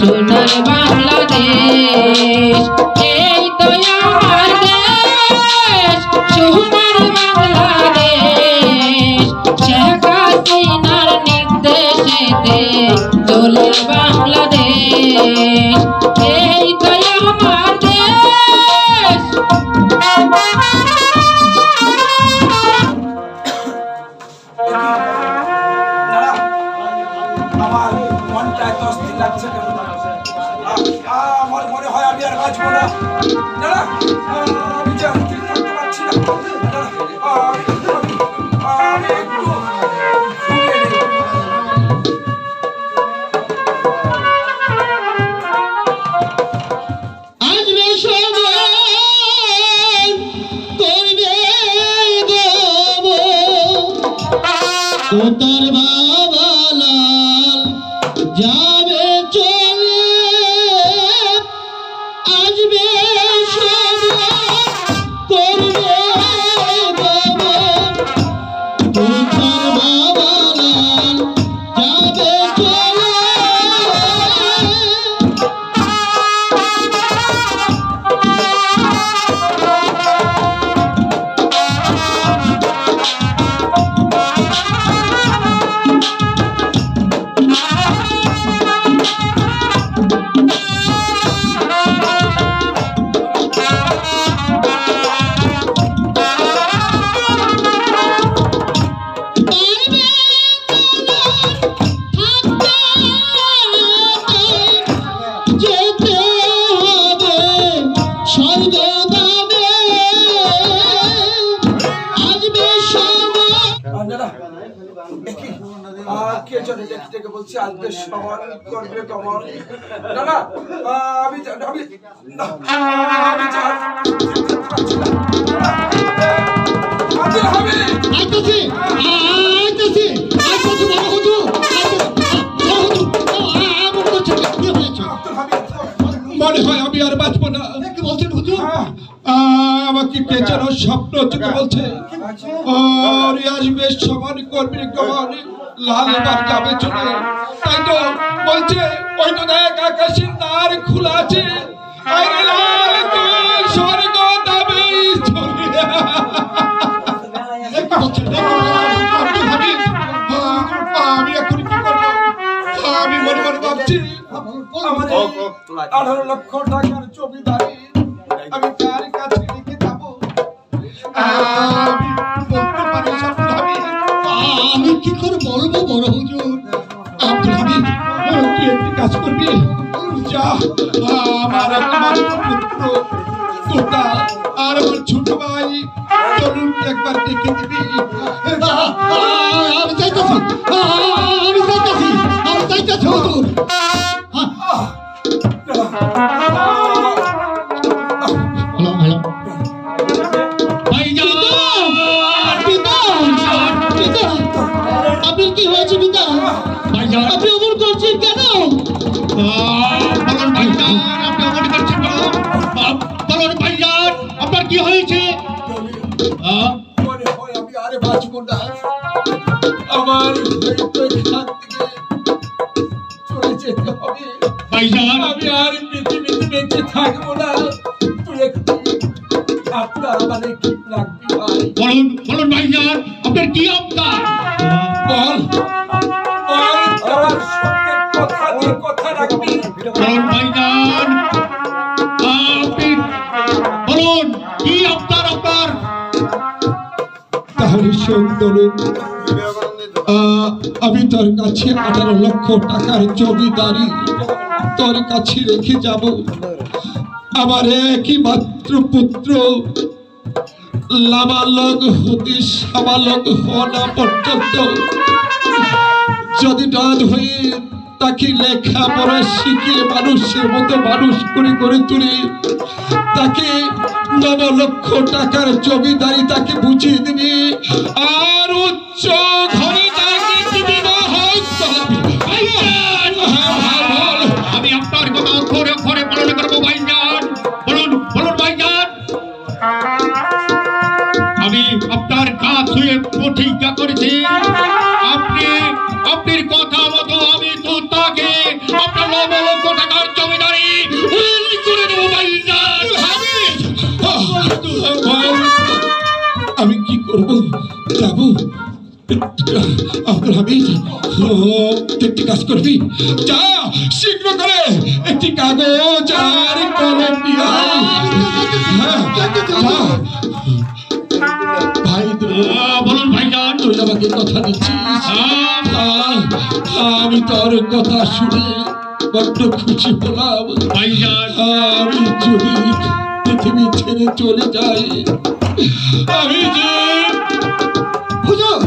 সোনার বাংলাদেশ, এই তো আমার দেশ, সোনার বাংলাদেশ। শেখ হাসিনার নির্দেশেতে চলে বাংলাদেশ, এই তো আমার দেশ। আমার মনটা এত অস্থির লাগছে কেন? আমার মনে হয় আমি আর বাঁচবো না। আমি যে অস্থির থাকতে পারছি না। আমি একটু ঘুমিয়ে নেব। আসবে সময় করবে গো তোর বাবা লাল যাবে চলে, আসবে সময় করবে গো তোর বাবা লাল যাবে চলে। বলছি আজকে সমান করবে কমল। না না আমি মনে হয় আমি আর বাঁচবো না। কি বলছেন হুজুর? আমাকে কে যেন স্বপ্ন থেকে বলছে আর আসবে সমান করবে কমল, লাল এবার যাবে চলে। তাই তো বলছে ওই তো দেখ আকাশের দ্বার খোলা আছে, লাল তুই স্বর্গ যাবে চলে। আমি এখন কি করবো? আমি মনে মনে ভাবছি আমাদের 18 লক্ষ টাকার জমিদারি আমি কার কাছে রেখে যাবো? আমি বলতে পারি সব ভাবি। আমি কি করে বলবো বড় হুজুর? তুই একটি কাজ করবি, যা আমার একমাত্র পুত্র তোতা আর আমার ছোট ভাই তরুণকে একবার দেখে দিবি। আমি চাইতেছি, আমি চাইতেছি, আমি চাইতেছি হুজুর। আপনি কি হয়েছে পিতা? আপনি অমন করছেন কেন? আপনার কি হয়েছে? মনে হয় আমি আরে বাঁচবো না। আমার চলে যেতে হবে। ভাইজান আমি আর পৃথিবীতে বেঁচে থাকবো না। তুই একটু আপনার মানে কি লাগবে ভাই? বলুন বলুন ভাইজান আপনার কি আবদার? বল বল, আমার সঙ্গে কথা দিয়ে কথা রাখবি। বলুন ভাইজান আপনি বলুন কি আবদার আপনার? তাহলে শোন তরুণ, আমি তোর কাছে 18 লক্ষ টাকার জমিদারি তোর কাছে রেখে যাব। আমার একই মাত্র পুত্র লাবালক হতে সাবালক হওয়া পর্যন্ত যদি ডান হয়ে তাকে লেখাপড়া শিখিয়ে মানুষের মতো মানুষ করে তুলে তাকে 9 লক্ষ টাকার জমিদারি তাকে বুঝিয়ে দিবি। আর উচ্চ ঘরে তাকে দিবি না হোক আমি আপনার কথা অক্ষরে অক্ষরে পালন করবো ভাইজান। বলুন বলুন ভাইজান আমি আপনার কাজ হয়ে প্রতিজ্ঞা করেছি আপনি আপনার কথা মতো আমি তো তাকে আপনার 9 লক্ষ টাকার জমিদারি উইল করে দেবো ভাইজান। আমি কি করব? যাব আব্দুল হামিদ, একটি কাজ করবি, যা শীঘ্র করে একটি কাগজ আর কলম নিয়ে আয়। ভাই বলুন ভাইজান তুই আমাকে কথা দিচ্ছিস? আমি তোর কথা শুনে বড্ড খুশি হলাম ভাইজান। আমি যদি পৃথিবী ছেড়ে চলে যাই, আমি যে হুজুর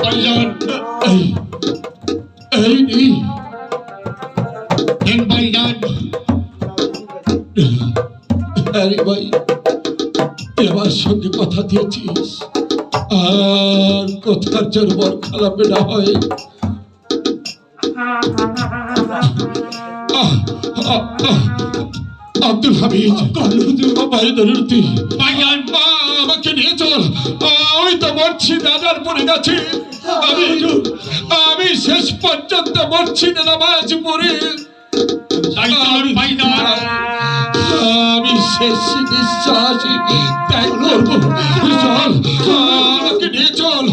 ভাইজান এই নেই দেন ভাইজান। আরে ভাই, তুই আমার সঙ্গে কথা দিয়েছিস, আর কথার জোর বর খারাপে না হয়। আব্দুল হামিদ, ভাই দরুতি ভাইজান আমাকে নিয়ে চল। আমি তো মরছি দাদার পরে গেছি। আমি শেষ পর্যন্ত মরছি না নামাজ পড়ে। আমি শেষ নিঃশ্বাস ত্যাগ করবো। চল আমাকে নিয়ে চল।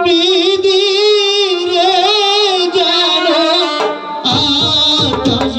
বিদিরে জানো আকাশ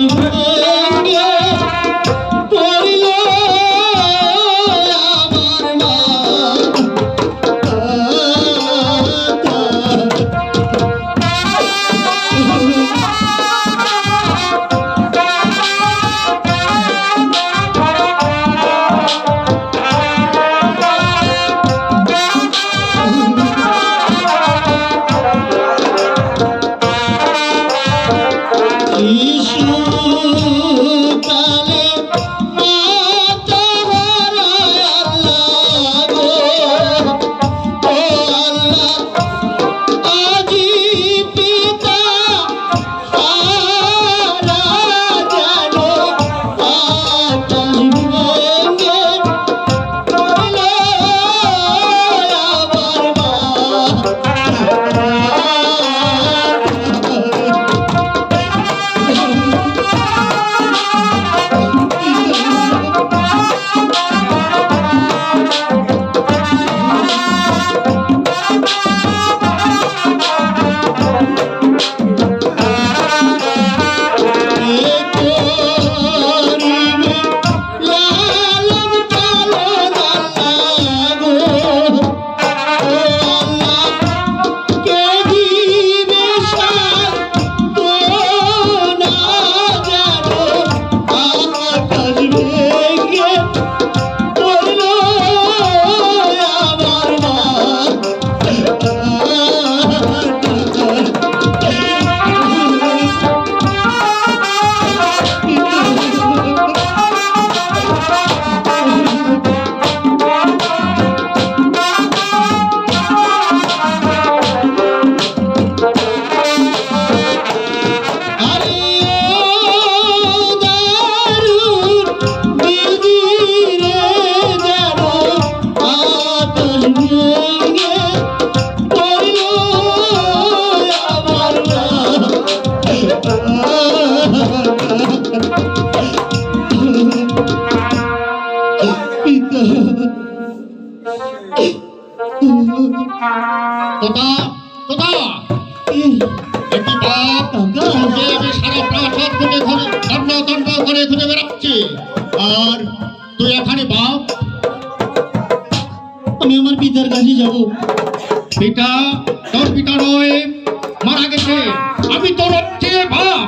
তোতা তোতা একটি বাপ তোকে আমি সারা প্রাসাদ থেকে দণ্ড দণ্ড করে খুঁজে বেড়াচ্ছি, আর তুই এখানে বাপ? আমি আমার পিতার কাছে যাব। পিতা? তোর পিতা নয়, মারা গেছে। আমি তোর হচ্ছে বাপ।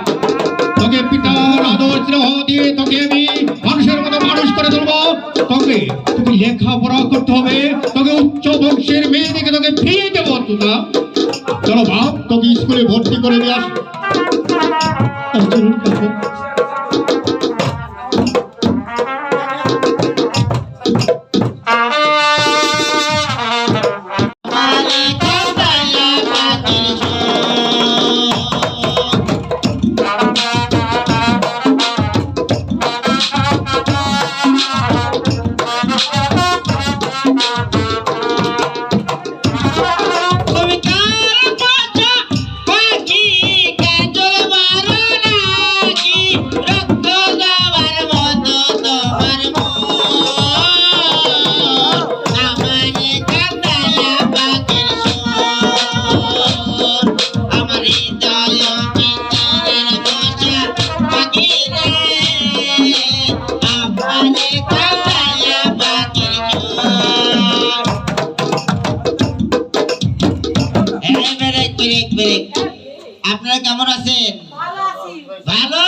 তোকে পিতার আদর স্নেহ দিয়ে তোকে আমি মানুষের মতো মানুষ করে তুলবো। তোকে তোকে লেখাপড়া করতে হবে, তোকে উচ্চ বংশের মেয়ে দেখে তোকে ফিরিয়ে দেবো। তোতা চলো বাপ, তোকে স্কুলে ভর্তি করে দিয়ে আস। চলুন কাকা। আপনারা কেমন আছেন? ভালো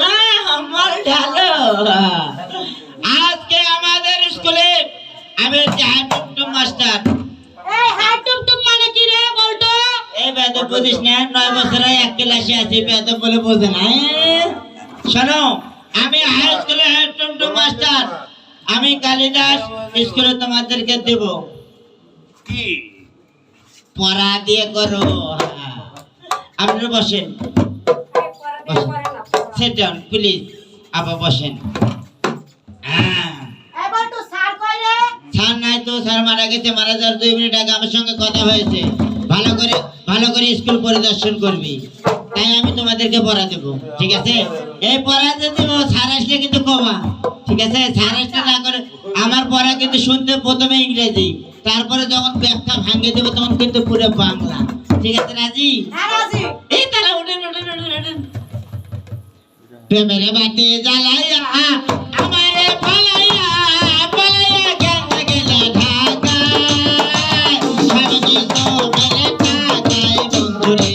না? আমার ভালো। আজকে আমাদের স্কুলে আমি হাইটুম মাস্টার। এই হাইটুম মানে কি রে বলতো? এই বেদব বুঝিস না, 9 বছর এক ক্লাসে আছি, বেদব বলে বোঝে না। শোনো, আমি হাই স্কুলে হাইটুম মাস্টার। আমি কালিদাস স্কুলে তোমাদেরকে দেব। কি পড়া দিয়ে করো? আপনারা বসেন, সিট ডাউন প্লিজ। আপা বসেন। এই বলতো স্যার কই রে? স্যার নাই তো, স্যার মারা গেছে। মারা যাওয়ার 2 মিনিট আগে আমার সঙ্গে কথা হয়েছে। ভালো করে স্কুল পরিদর্শন করবি, তাই আমি তোমাদেরকে পড়া দেব। ঠিক আছে? এই পড়াতে দেব, স্যার আসলে কিন্তু কমা। ঠিক আছে? স্যার আসলে না করে আমার পড়া কিন্তু শুনতে প্রথমে ইংরেজি, তারপরে যখন ব্যাখ্যা ভাঙে দেবো তখন কিন্তু পুরো বাংলা। ঠিক আছে? রাজি? হ্যাঁ রাজি। এই তারা উঠেন। প্রেমের বাতি জ্বালাইয়া আমারে পালাইয়া পালাইয়া গেল ঢাকায়। সবাইকে তো মেলে ঢাকায় বন্ধুরে,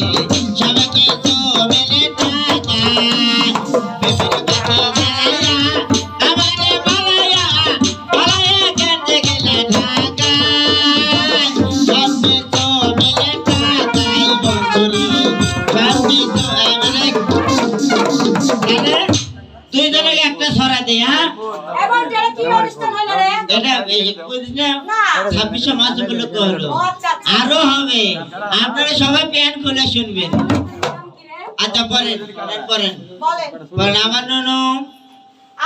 সবাইকে তো মেলে ঢাকায়। প্রেমের বাতি জ্বালাইয়া আমারে পালাইয়া পালাইয়া গেল ঢাকায়। সবাইকে তো মেলে ঢাকায় বন্ধুরে, সবাইকে তো দুইজনকে একটা ছড়া দে। হ্যাঁ, এবার যেটা কি অনুষ্ঠান হলো রে? এটা বুঝিস না? 26 মাস উপলক্ষে হলো, আরো হবে। আপনারা সবাই প্যান্ট খুলে শুনবেন। আচ্ছা পড়েন পড়েন বলেন। পড়েন। আমার নুনু,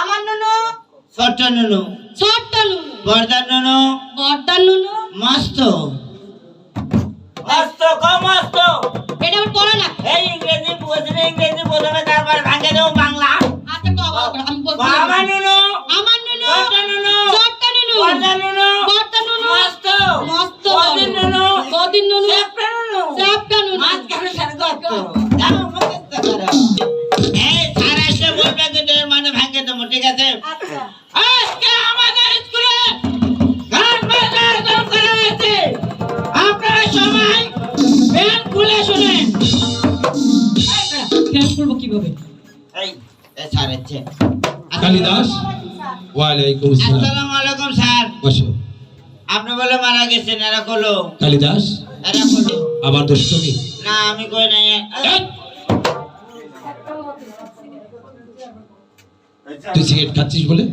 আমার নুনু, ছোট্ট নুনু, ছোট্ট নুনু, বর্দার নুনু, বড়দার নুনু। মস্ত মস্ত মস্ত। এটা আবার পড়া না। এই ইংরেজি বুঝলে ইংরেজি বোঝাবে, তারপরে ভাঙে দেবো বাংলা। আচ্ছা তো আমি বলছি। আমার নুনু, আমার নুনু, ছোট্ট নুনু, ছোট্ট নুনু, বর্দার নুনু, বড়দার নুনু, মস্ত মস্ত বদির নুনু, বদির নুনু, চ্যাপ্টা নুনু, চ্যাপ্টা নুনু। মাঝখানে সার গর্ত। যাও মুখস্থ করো। এই স্যার এসে বলবে কিন্তু এর মানে ভাঙে দেবো। ঠিক আছে? আচ্ছা। আজকে আমাদের স্কুলে গান বাজনার দরকার আছে। আপনারা সবাই প্যান্ট খুলে শুনেন। ফ্যান করব কিভাবে? এই স্যার আছে। কালিদাস, ওয়ালাইকুম আসসালাম। আসসালামু আলাইকুম স্যার। বসো। আপনি বলে মারা গেছেন, এরা কলো কালিদাস, এরা কলো। আমার দোষ তুমি? না আমি কই নাই। তুই সিগারেট খাচ্ছিস বলে?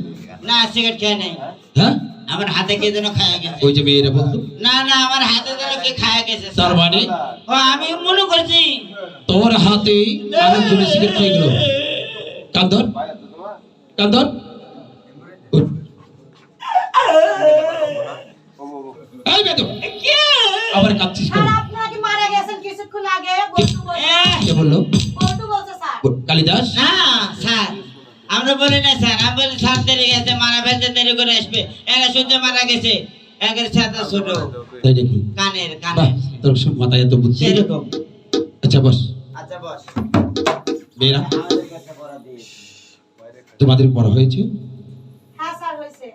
না সিগারেট খেয়ে নাই। হ্যাঁ, আমার হাতে কে যেন খায়া গেছে। ওই যে মেয়েরা বলতো। না না, আমার হাতে যেন কে খায়া গেছে। তার মানে ও আমি মনে করছি তোর হাতে আরেকজন সিগারেট খেয়ে গেল। কান্দর কান্দর, এই বেদব, আবার কাঁদছিস কেন? স্যার আপনারা কি মারা গেছেন কিছুক্ষণ আগে? বলতো কে বললো? বলতো বলছে স্যার। কালিদাস, না স্যার, আমরা বলি না স্যার। আমি বলি স্যার দেরি গেছে, মারা ফেলতে দেরি করে আসবে, এরা শুনতে মারা গেছে। একের সাথে ছোট তাই নাকি? কানের বাহ, কানের তোর সব মাথায় এত বুদ্ধি। সেরকম। আচ্ছা বস। আচ্ছা বস। মেয়েরা, আমাদের কাছে পড়া দিস। তোমাদের পড়া হয়েছে? হ্যাঁ স্যার হয়েছে।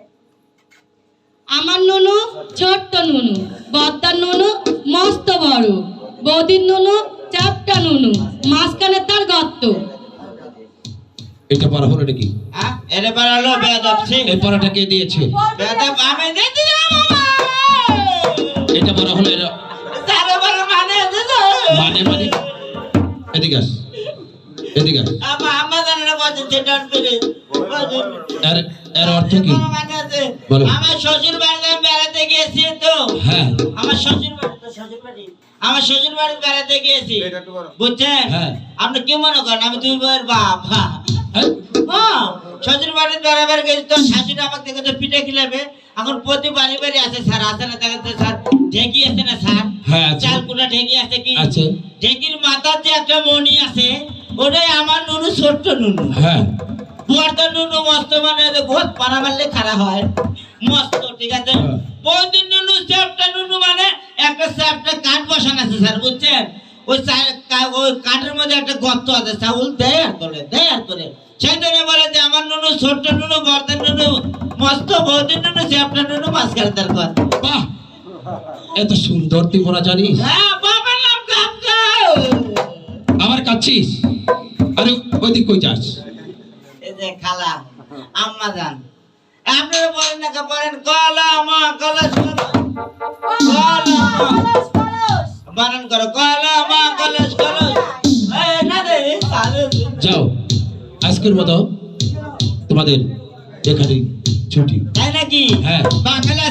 আমার নুনু ছোট্ট নুনু, বদ্দার নুনু মস্ত বড়, বৌদির নুনু চ্যাপটা নুনু, মাঝখানে তার গর্ত। এটা পড়া হলো নাকি? হ্যাঁ এটা পড়ালো বেয়াদব সিং। এই পড়াটা কে দিয়েছে? বেয়াদব আমি দিতে যাব বাবা। এটা পড়া হলো এরা তারে বড় মানে দিছো। মানে মানে এদিকে আস, এদিকে আস। আমাদের না বলছে যেটা পেরে এর এর অর্থ কি? মানে আছে বলো। আমার শ্বশুর বাড়িতে বেড়াতে গিয়েছি তো। হ্যাঁ আমার শ্বশুর বাড়ি তো শ্বশুর বাড়ি। আমার শ্বশুর বাড়ি বেড়াতে গিয়েছি বুঝছেন। হ্যাঁ। আপনি কি মনে করেন আমি দুই বউয়ের বাপ? হ্যাঁ হ্যাঁ? শ্বশুর বাড়ি বেড়াবার গেছি তো শাশুড়ি আমাকে দেখে তো পিঠে খিলাবে। এখন প্রতি বাড়ি বাড়ি আছে স্যার, আছে না দেখেন তো স্যার? ঢেকি আছে না স্যার? হ্যাঁ, আছে। চাল কুটা ঢেকি আছে কি? আছে। ঢেকির মাথার যে একটা মণি আছে ওটাই আমার নুনু ছোট্ট নুনু। হ্যাঁ বুয়ারটা নুনু মস্ত মানে বহুত পানা মারলে খারাপ হয় মস্ত, ঠিক আছে। হ্যাঁ। বৌদির নুনু চ্যাপটা নুনু মানে একটা চ্যাপটা কাঠ বসানো আছে স্যার বুঝছেন। ওই ওই কাঠের মধ্যে একটা গর্ত আছে, চাউল দেয় আর তোলে সেই জন্য বলে যে আমার নুনু ছোট্ট নুনু, বর্দার নুনু মস্ত, বৌদির নুনু চ্যাপটা নুনু মাঝখানে তার গর্ত। বাহ, এত সুন্দর তুই পড়া জানিস। হ্যাঁ বাবার নাম কামকা। আবার কাচ্ছিস? আরে ওইদিক কই যাস? এই যে খালা আম্মা জান আপনারা বলেন না পড়েন কলা মা কলস কলস কলস। বানান করো কলা মা কলস কলস। এই না রে সারে যাও, আজকের মতো তোমাদের এখানে ছুটি। তাই নাকি? হ্যাঁ। বাঙালি